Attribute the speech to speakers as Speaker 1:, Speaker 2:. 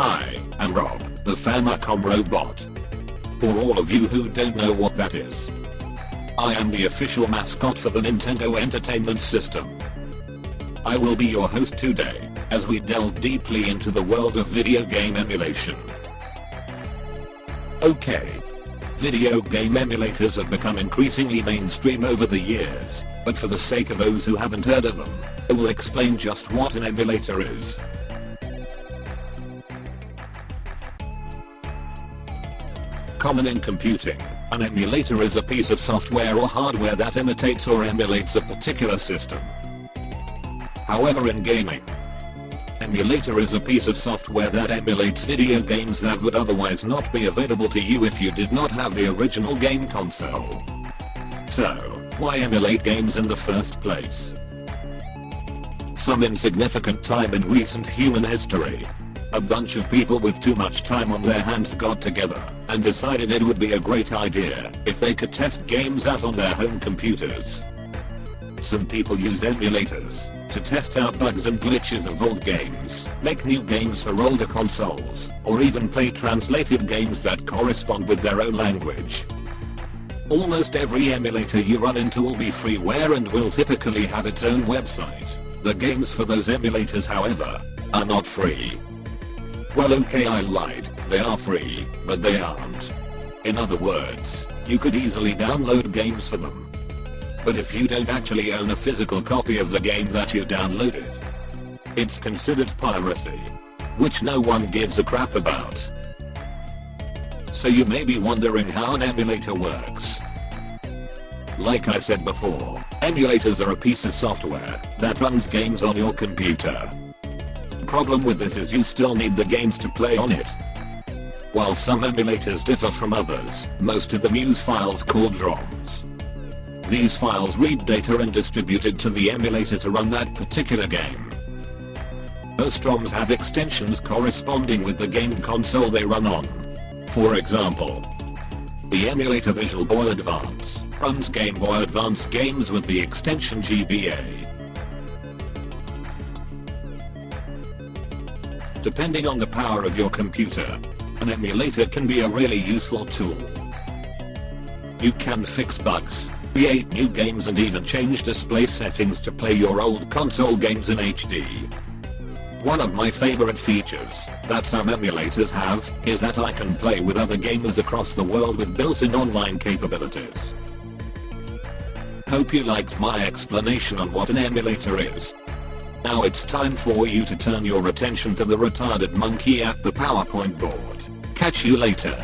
Speaker 1: I am Rob, the Famicom robot. For all of you who don't know what that is, I am the official mascot for the Nintendo Entertainment System. I will be your host today, as we delve deeply into the world of video game emulation. Okay. Video game emulators have become increasingly mainstream over the years, but for the sake of those who haven't heard of them, I will explain just what an emulator is. Common in computing, an emulator is a piece of software or hardware that imitates or emulates a particular system. However, in gaming, emulator is a piece of software that emulates video games that would otherwise not be available to you if you did not have the original game console. So, why emulate games in the first place? Some insignificant time in recent human history, a bunch of people with too much time on their hands got together and decided it would be a great idea if they could test games out on their home computers. Some people use emulators to test out bugs and glitches of old games, make new games for older consoles, or even play translated games that correspond with their own language. Almost every emulator you run into will be freeware and will typically have its own website. The games for those emulators, however, are not free. Well, okay, I lied, they are free, but they aren't. In other words, you could easily download games for them. But if you don't actually own a physical copy of the game that you downloaded, it's considered piracy, which no one gives a crap about. So you may be wondering how an emulator works. Like I said before, emulators are a piece of software that runs games on your computer. The problem with this is you still need the games to play on it. While some emulators differ from others, most of them use files called ROMs. These files read data and distribute it to the emulator to run that particular game. Most ROMs have extensions corresponding with the game console they run on. For example, the emulator Visual Boy Advance runs Game Boy Advance games with the extension GBA. Depending on the power of your computer, an emulator can be a really useful tool. You can fix bugs, create new games, and even change display settings to play your old console games in HD. One of my favorite features that some emulators have is that I can play with other gamers across the world with built-in online capabilities. Hope you liked my explanation on what an emulator is. Now it's time for you to turn your attention to the retarded monkey at the PowerPoint board. Catch you later.